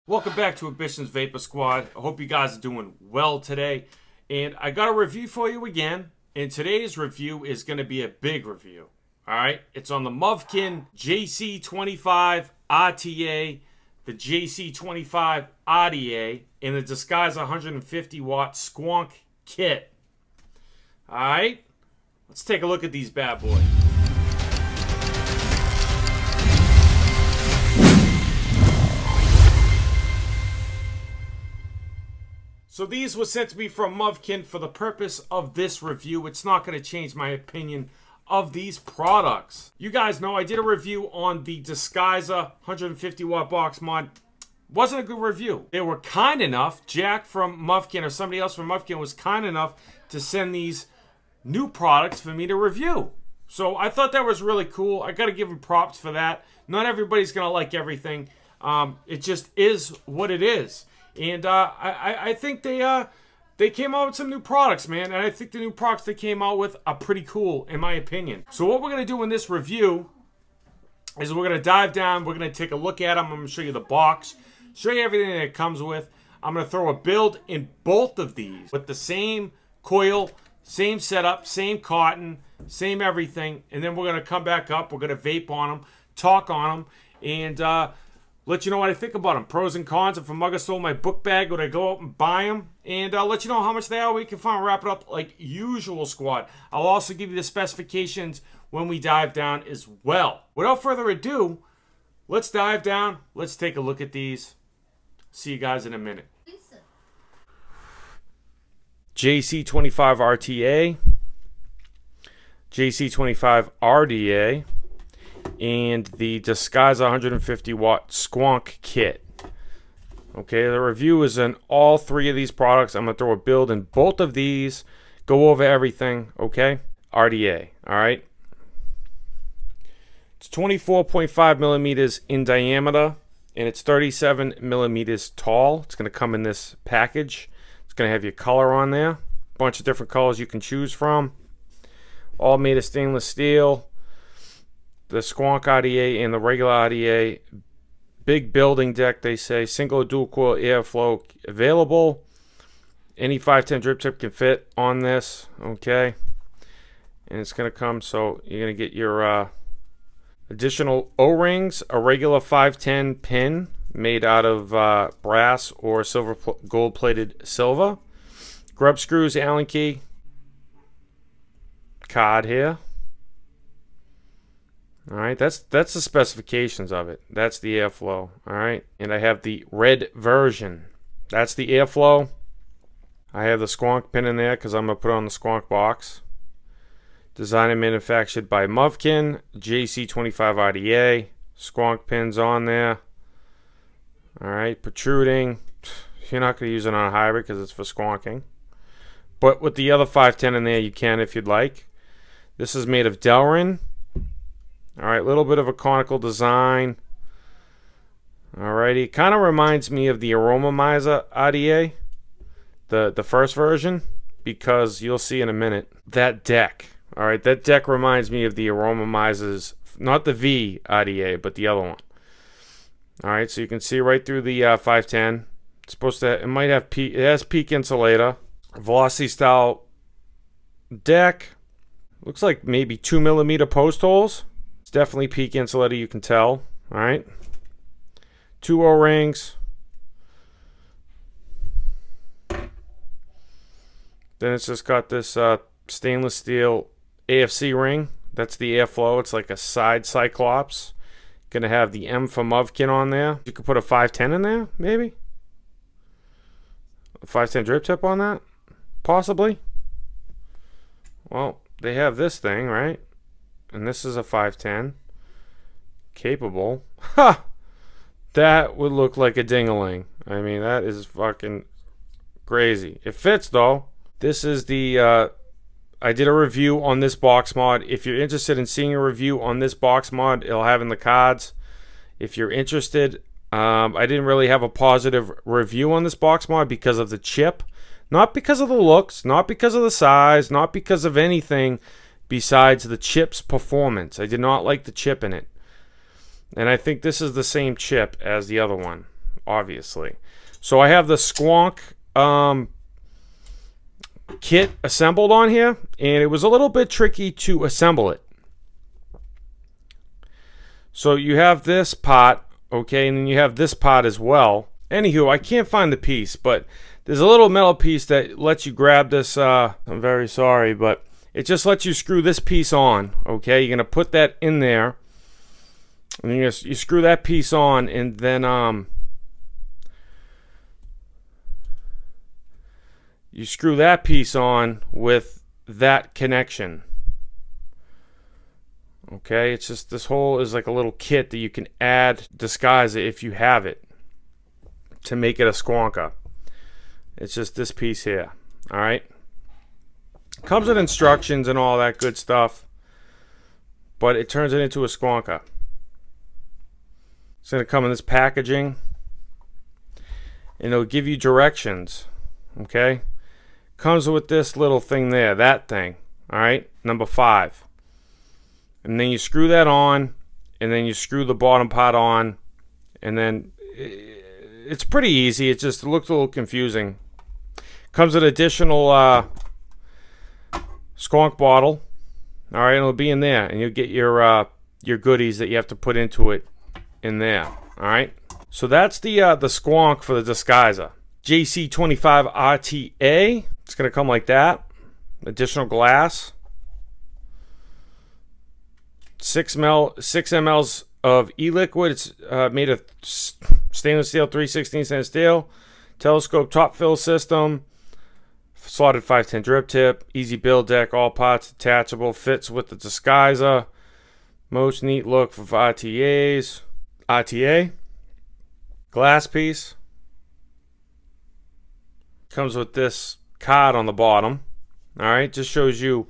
Welcome back to AmbitionZ VapeR Squad. I hope you guys are doing well today. And I got a review for you again. And today's review is going to be a big review. Alright? It's on the Movkin JC25 RTA, the JC25 RDA, and the Disguise 150 watt Squonk kit. Alright? Let's take a look at these bad boys. So these were sent to me from Movkin for the purpose of this review. It's not going to change my opinion of these products. You guys know I did a review on the Disguiser 150 watt box mod. Wasn't a good review. They were kind enough, Jack from Movkin or somebody else from Movkin was kind enough to send these new products for me to review. So I thought that was really cool. I got to give them props for that. Not everybody's going to like everything. It just is what it is. And I think they came out with some new products, man. And I think the new products they came out with are pretty cool, in my opinion. So what we're going to do in this review is we're going to dive down. We're going to take a look at them. I'm going to show you the box, show you everything that it comes with. I'm going to throw a build in both of these with the same coil, same setup, same cotton, same everything. And then we're going to come back up. We're going to vape on them, talk on them, and let you know what I think about them. Pros and cons. If a mugger stole my book bag, would I go out and buy them? And I'll let you know how much they are. We can finally wrap it up like usual, squad. I'll also give you the specifications when we dive down as well. Without further ado, let's dive down. Let's take a look at these. See you guys in a minute. JC25 RTA, JC25 RDA, and the Disguise 150 watt Squonk kit. Okay, the review is in all three of these products. I'm going to throw a build in both of these, go over everything, okay? RDA, all right? It's 24.5 millimeters in diameter, and it's 37 millimeters tall. It's going to come in this package. It's going to have your color on there. A bunch of different colors you can choose from. All made of stainless steel. The Squonk RDA and the regular RDA, big building deck, they say, single dual coil airflow available. Any 510 drip tip can fit on this, okay? And it's going to come, so you're going to get your additional O-rings, a regular 510 pin made out of brass or silver, gold-plated silver, grub screws, Allen key, card here. All right, that's the specifications of it. That's the airflow, all right? And I have the red version. That's the airflow. I have the Squonk pin in there because I'm going to put it on the Squonk box. Designed and manufactured by Movkin, JC25 RDA. Squonk pins on there. All right, protruding. You're not going to use it on a hybrid because it's for squonking. But with the other 510 in there, you can if you'd like. This is made of Delrin. All right, a little bit of a conical design. Alrighty, kind of reminds me of the Aromomizer RDA, the first version, because you'll see in a minute that deck. All right, that deck reminds me of the Aromomizer's, not the V RDA, but the other one. All right, so you can see right through the 510. It's supposed to, it might have peak, it has peak insulator, velocity style deck. Looks like maybe 2 millimeter post holes. It's definitely peak insulator, you can tell. All right. 2 O-rings. Then it's just got this stainless steel AFC ring. That's the airflow. It's like a side cyclops. Gonna have the M for Movkin on there. You could put a 510 in there, maybe. A 510 drip tip on that, possibly. Well, they have this thing, right? And this is a 510 capable. Ha! That would look like a ding-a-ling. I mean, that is fucking crazy. It fits though. This is the I did a review on this box mod. If you're interested in seeing a review on this box mod, it'll have in the cards. If you're interested, I didn't really have a positive review on this box mod because of the chip. Not because of the looks, not because of the size, not because of anything besides the chip's performance. I did not like the chip in it. And I think this is the same chip as the other one. obviously. So I have the Squonk kit assembled on here, and it was a little bit tricky to assemble it. So you have this pot, okay, and then you have this pot as well. Anywho, I can't find the piece, but there's a little metal piece that lets you grab this. I'm very sorry, but it just lets you screw this piece on, okay? You're going to put that in there, and then you screw that piece on, and then you screw that piece on with that connection. Okay, it's just, this whole is like a little kit that you can add, disguise it if you have it, to make it a Squonka. It's just this piece here. All right, comes with instructions and all that good stuff, but it turns it into a Squonka. It's going to come in this packaging, and it'll give you directions. Okay, comes with this little thing there, that thing. All right, number 5. And then you screw that on, and then you screw the bottom pot on, and then it's pretty easy. It just looks a little confusing. Comes with additional Squonk bottle. All right, it'll be in there, and you'll get your goodies that you have to put into it in there. All right, so that's the Squonk for the disguiser. JC25 RTA. It's gonna come like that. Additional glass. 6 mLs of e-liquid. It's made of stainless steel, 3/16 stainless steel. Telescope top fill system. Slotted 510 drip tip. Easy build deck. All pots detachable. Fits with the disguiser. Most neat look for RTAs. RTA. Glass piece. Comes with this card on the bottom. Alright, just shows you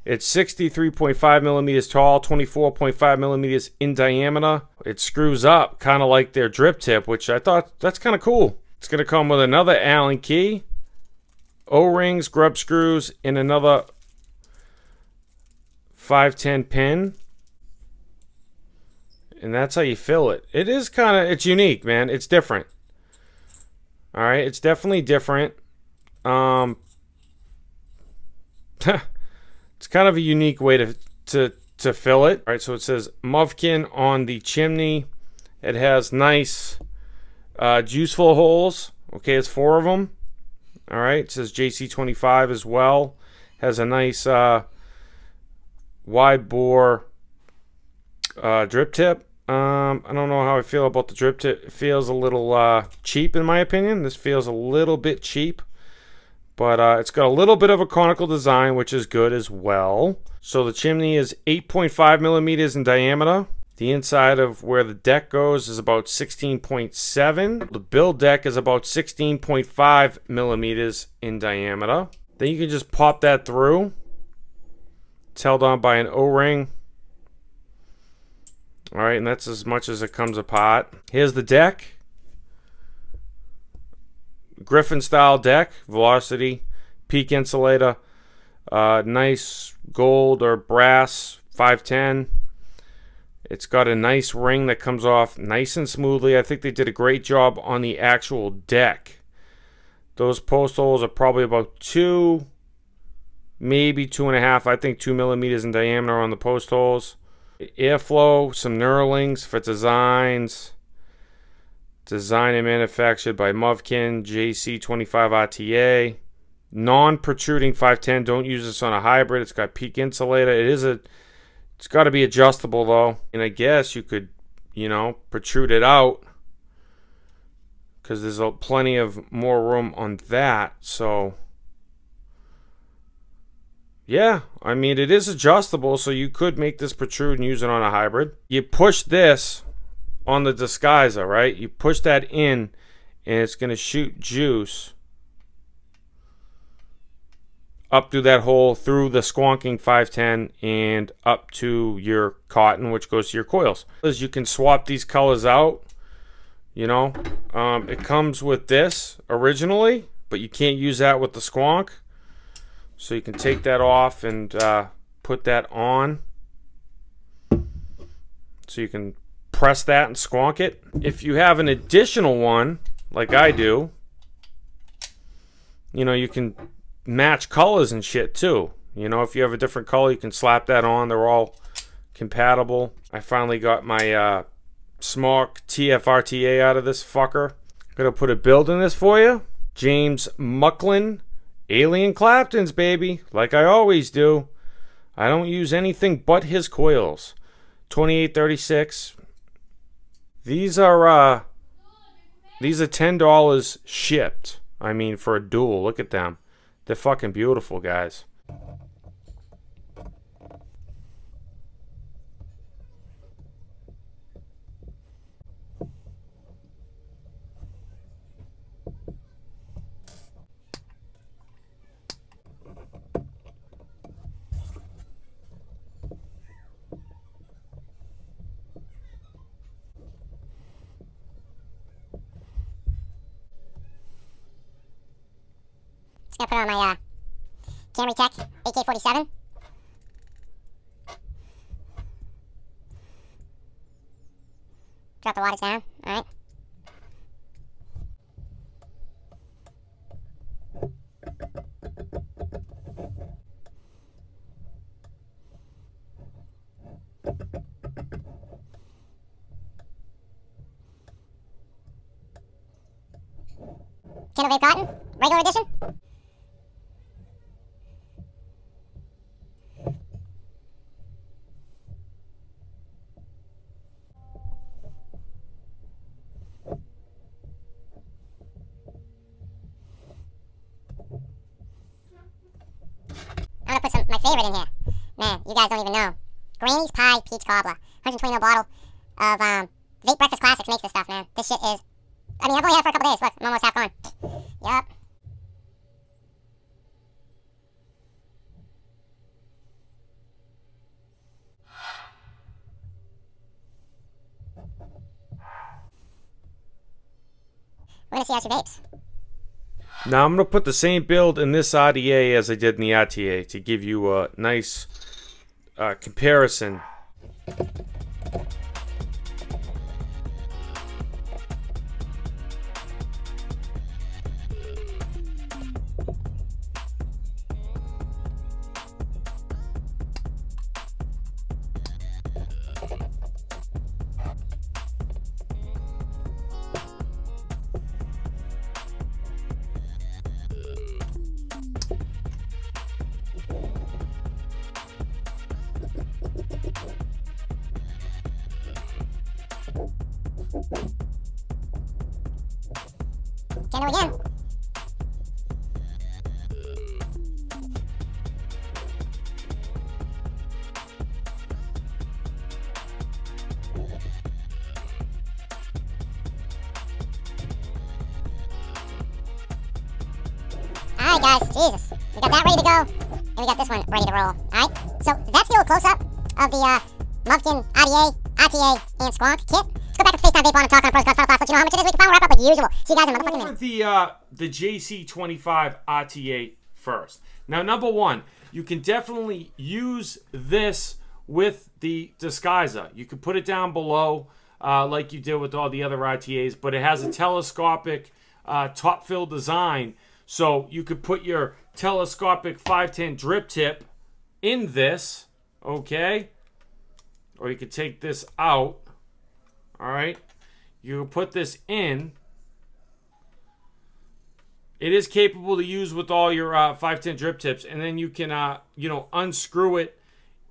it's 63.5 millimeters tall, 24.5 millimeters in diameter. It screws up kind of like their drip tip, which I thought that's kind of cool. It's going to come with another Allen key, O-rings, grub screws, and another 510 pin. And that's how you fill it. It is kind of, it's unique, man. It's different. All right, it's definitely different. It's kind of a unique way to fill it. All right, so it says Movkin on the chimney. It has nice juiceful holes. Okay, it's 4 of them. All right, it says JC25 as well. Has a nice wide bore drip tip. I don't know how I feel about the drip tip. It feels a little cheap in my opinion. This feels a little bit cheap. But it's got a little bit of a conical design, which is good as well. So the chimney is 8.5 millimeters in diameter. The inside of where the deck goes is about 16.7. The build deck is about 16.5 millimeters in diameter. Then you can just pop that through. It's held on by an O-ring. All right, and that's as much as it comes apart. Here's the deck. Griffin style deck, velocity, peak insulator, nice gold or brass 510. It's got a nice ring that comes off nice and smoothly. I think they did a great job on the actual deck. Those post holes are probably about 2, maybe 2.5. I think 2 millimeters in diameter on the post holes. Airflow, some knurlings for designs. Designed and manufactured by Movkin JC25 RTA. Non-protruding 510. Don't use this on a hybrid. It's got peak insulator. It's got to be adjustable though. And I guess you could, you know, protrude it out because there's plenty of more room on that. So yeah, I mean it is adjustable, so you could make this protrude and use it on a hybrid. You push this on the disguiser, right? You push that in and it's going to shoot juice up through that hole, through the squonking 510 and up to your cotton, which goes to your coils. As you can swap these colors out, you know, it comes with this originally, but you can't use that with the squonk. So you can take that off and put that on. So you can press that and squonk it. If you have an additional one, like I do, you know, you can match colors and shit too. You know, if you have a different color, you can slap that on. They're all compatible. I finally got my Squonk TF RTA out of this fucker. Gonna put a build in this for you. James Mucklin, Alien Claptons, baby, like I always do. I don't use anything but his coils. 2836. These are $10 shipped. I mean, for a dual. Look at them. They're fucking beautiful, guys. Gonna put on my Camry Tech AK-47. Drop the wattage down. All right. Kindle Vape Cotton, regular edition. I'm gonna put my favorite in here. Man, you guys don't even know. Granny's Pie Peach Cobbler. 120 ml bottle of Vape Breakfast Classics makes this stuff, man. This shit is... I mean, I've only had it for a couple days. Look, I'm almost half gone. Yup. We're gonna see how she vapes. Now I'm going to put the same build in this RDA as I did in the RTA to give you a nice comparison. Candle again. Alright guys, Jesus. We got that ready to go, and we got this one ready to roll. Alright, so that's the old close-up of the Movkin RDA, RTA, and Squonk kit. Go back to FaceTime Vape on and talk on pros, cons, let you know how much it is. We can finally wrap up like usual. See you guys in the motherfucking minute. The JC25 RTA first. Now, number one, you can definitely use this with the disguiser. You can put it down below like you did with all the other RTAs, but it has a telescopic top fill design. So you could put your telescopic 510 drip tip in this, okay? Or you could take this out. All right, you put this in. It is capable to use with all your 510 drip tips, and then you can, you know, unscrew it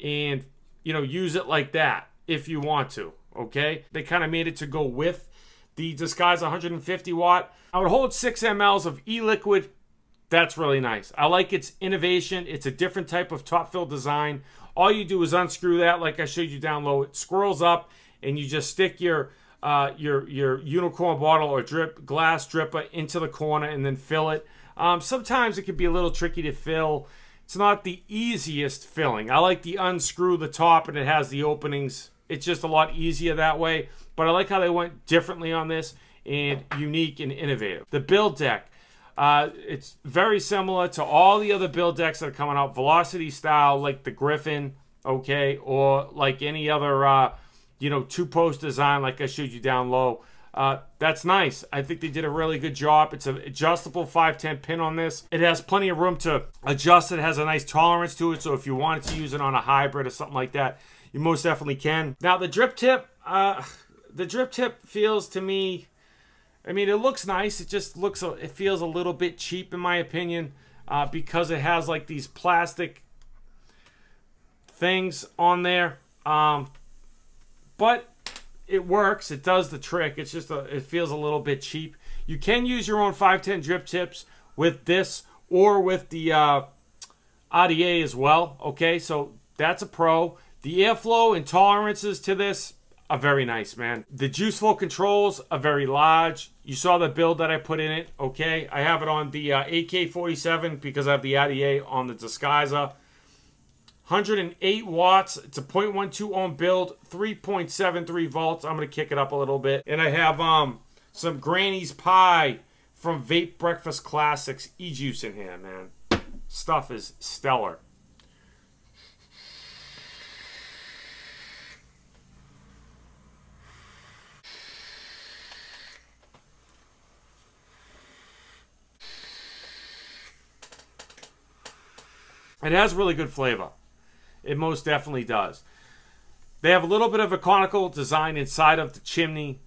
and, you know, use it like that if you want to. Okay, they kind of made it to go with the Disguise 150 watt. I would hold 6 mLs of e-liquid. That's really nice. I like its innovation. It's a different type of top fill design. All you do is unscrew that, like I showed you down low. It swirls up, and you just stick your unicorn bottle or glass dripper into the corner and then fill it. Sometimes it can be a little tricky to fill. It's not the easiest filling. I like the unscrew the top and it has the openings. It's just a lot easier that way. But I like how they went differently on this and unique and innovative. The build deck. It's very similar to all the other build decks that are coming out. Velocity style, like the Griffin, okay, or like any other you know, two-post design like I showed you down low. That's nice. I think they did a really good job. It's an adjustable 510 pin on this. It has plenty of room to adjust. It has a nice tolerance to it, so if you wanted to use it on a hybrid or something like that, you most definitely can. Now, the drip tip feels to me, I mean, it looks nice. It just looks, it feels a little bit cheap in my opinion, because it has like these plastic things on there. But it works. It does the trick. It's just it feels a little bit cheap. You can use your own 510 drip tips with this or with the RDA as well. Okay, so that's a pro. The airflow and tolerances to this are very nice, man. The juice flow controls are very large. You saw the build that I put in it. Okay, I have it on the AK-47 because I have the RDA on the Disguiser. 108 watts. It's a 0.12 ohm build, 3.73 volts. I'm going to kick it up a little bit. And I have some Granny's Pie from Vape Breakfast Classics e-juice in here, man. Stuff is stellar. It has really good flavor. It most definitely does. They have a little bit of a conical design inside of the chimney.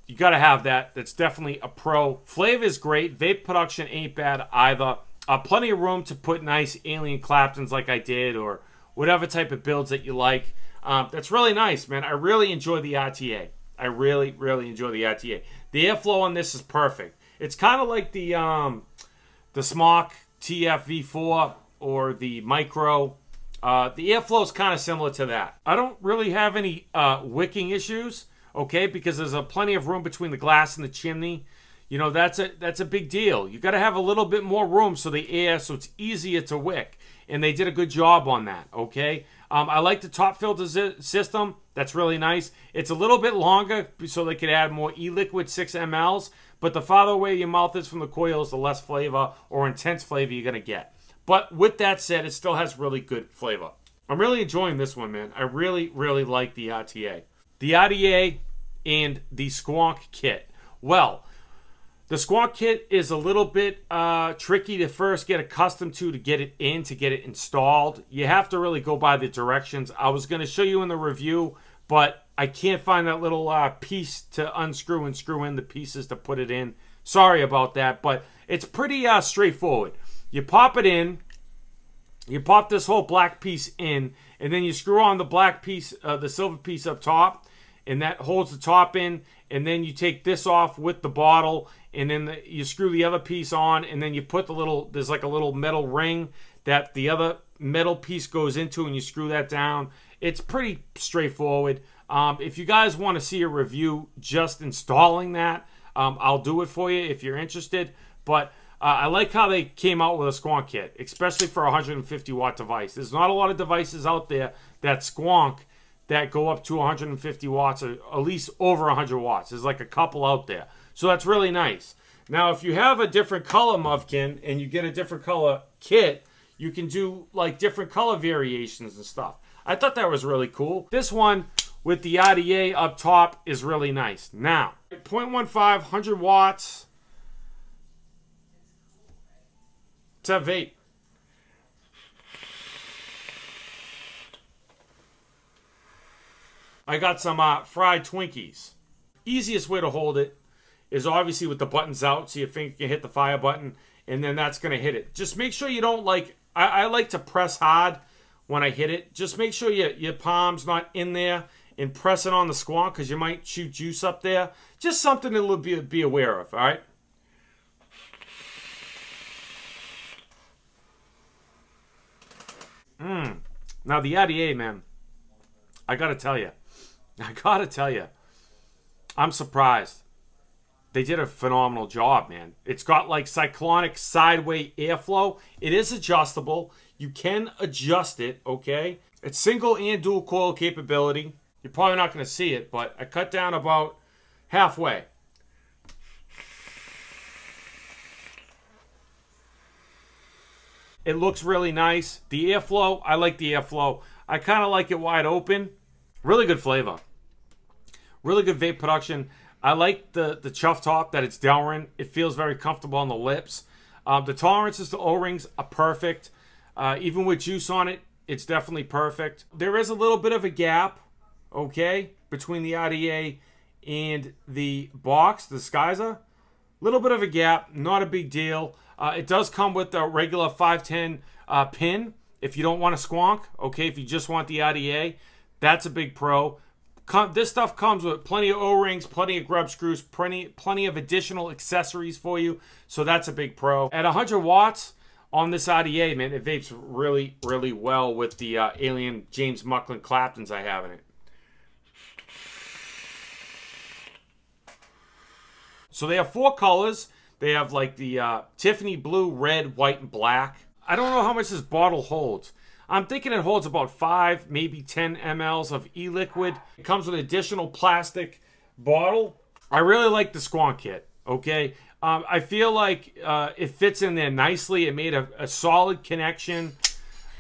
You got to have that. That's definitely a pro. Flavor is great. Vape production ain't bad either. Plenty of room to put nice alien Claptons like I did, or whatever type of builds that you like. That's really nice, man. I really enjoy the RTA. I really, really enjoy the RTA. The airflow on this is perfect. It's kind of like the Squonk TF-V4 or the Micro. The airflow is kind of similar to that. I don't really have any wicking issues, okay, because there's plenty of room between the glass and the chimney. You know, that's a big deal. You got to have a little bit more room so the air, so it's easier to wick, and they did a good job on that. Okay, I like the top filter system. That's really nice. It's a little bit longer so they could add more e-liquid 6 mLs, but the farther away your mouth is from the coils, the less flavor or intense flavor you're gonna get. But with that said, it still has really good flavor. I'm really enjoying this one, man. I really, really like the RTA. The RDA and the Squonk kit. Well, the Squonk kit is a little bit tricky to first get accustomed to get it in, to get it installed. You have to really go by the directions. I was going to show you in the review, but I can't find that little piece to unscrew and screw in the pieces to put it in. Sorry about that, but it's pretty straightforward. You pop it in, you pop this whole black piece in, and then you screw on the black piece, the silver piece up top, and that holds the top in, and then you take this off with the bottle, and then you screw the other piece on, and then you put the little, there's like a little metal ring that the other metal piece goes into, and you screw that down. It's pretty straightforward. If you guys want to see a review just installing that, I'll do it for you if you're interested, but I like how they came out with a Squonk kit, especially for a 150 watt device. There's not a lot of devices out there that Squonk that go up to 150 watts or at least over 100 watts. There's like a couple out there. So that's really nice. Now, if you have a different color Movkin and you get a different color kit, you can do like different color variations and stuff. I thought that was really cool. This one with the RDA up top is really nice. Now, 0.15, 100 watts. To vape. I got some fried Twinkies. Easiest way to hold it is obviously with the buttons out, so your finger can hit the fire button, and then that's going to hit it. Just make sure you don't like, I like to press hard when I hit it. Just make sure your palm's not in there and press it on the Squonk, because you might shoot juice up there. Just something to be aware of, all right? Now the RDA, man, I gotta tell you, I'm surprised. They did a phenomenal job, man. It's got like cyclonic sideway airflow. It is adjustable. You can adjust it, okay? It's single and dual coil capability. You're probably not gonna see it, but I cut down about halfway. It looks really nice. The airflow, I like the airflow. I kind of like it wide open Really good flavor. Really good vape production. I like the chuff top that it's Delrin. It feels very comfortable on the lips. The tolerances to O-rings are perfect. Even with juice on it, it's definitely perfect. There is a little bit of a gap, okay, between the RDA and the box, the Disguiser. Little bit of a gap, not a big deal. It does come with a regular 510 pin if you don't want a Squonk, okay, if you just want the RDA. That's a big pro. This stuff comes with plenty of O-rings, plenty of grub screws, plenty of additional accessories for you. So that's a big pro. At 100 watts on this RDA, man, it vapes really, really well with the Alien James Mucklin Claptons I have in it. So they have 4 colors. They have like the Tiffany blue, red, white, and black. I don't know how much this bottle holds. I'm thinking it holds about 5, maybe 10 mLs of e-liquid. It comes with an additional plastic bottle. I really like the Squonk kit, okay? I feel like it fits in there nicely. It made a solid connection.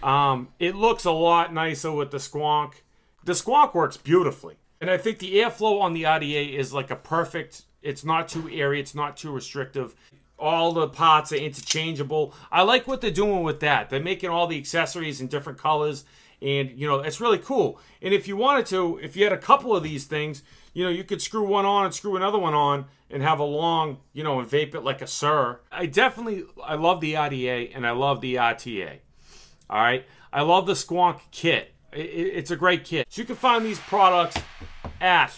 It looks a lot nicer with the Squonk. The Squonk works beautifully. And I think the airflow on the RDA is like a perfect, it's not too airy, it's not too restrictive. All the parts are interchangeable. I like what they're doing with that. They're making all the accessories in different colors. And, you know, it's really cool. And if you wanted to, if you had a couple of these things, you know, you could screw one on and screw another one on and have a long, you know, and vape it like a Sir. I love the RDA and I love the RTA. All right. I love the Squonk kit. It's a great kit. So you can find these products at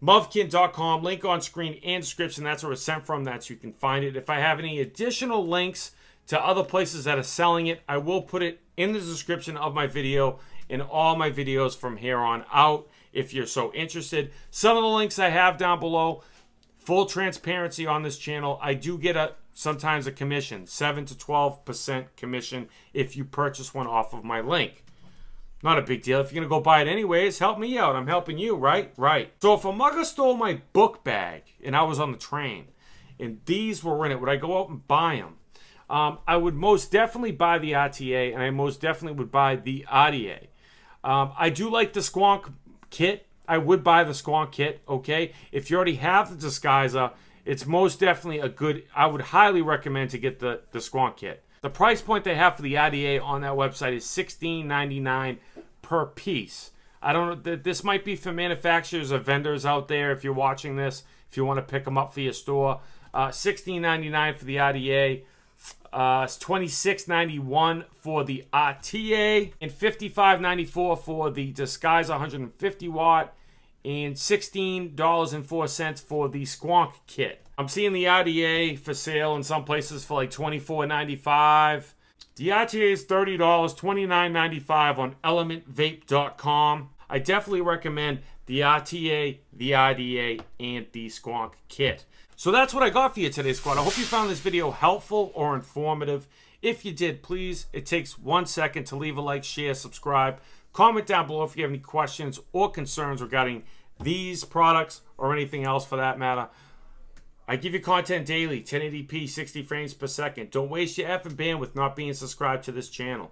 Movkin.com, link on screen and description. That's where it's sent from. That's you can find it. If I have any additional links to other places that are selling it, I will put it in the description of my video in all my videos from here on out if you're so interested. Some of the links I have down below, full transparency on this channel, I do get sometimes a commission, 7 to 12% commission if you purchase one off of my link. Not a big deal. If you're going to go buy it anyways, help me out. I'm helping you, right? Right. So if a mugger stole my book bag and I was on the train and these were in it, would I go out and buy them? I would most definitely buy the RTA and I most definitely would buy the RDA. I do like the Squonk kit. I would buy the Squonk kit, okay? If you already have the Disguiser, it's most definitely a good, I would highly recommend to get the Squonk kit. The price point they have for the RDA on that website is $16.99 per piece. I don't know, this might be for manufacturers or vendors out there if you're watching this, if you want to pick them up for your store. $16.99 for the RDA, it's $26.91 for the RTA, and $55.94 for the Disguiser 150 watt, and $16.04 for the Squonk kit. I'm seeing the RDA for sale in some places for like $24.95. The RTA is $30, $29.95 on elementvape.com. I definitely recommend the RTA, the RDA, and the Squonk kit. So that's what I got for you today, squad. I hope you found this video helpful or informative. If you did, please, it takes 1 second to leave a like, share, subscribe. Comment down below if you have any questions or concerns regarding these products or anything else for that matter. I give you content daily, 1080p, 60 frames per second. Don't waste your effing bandwidth not being subscribed to this channel.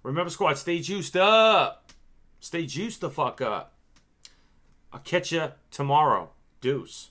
Remember, squad, stay juiced up. Stay juiced the fuck up. I'll catch you tomorrow. Deuce.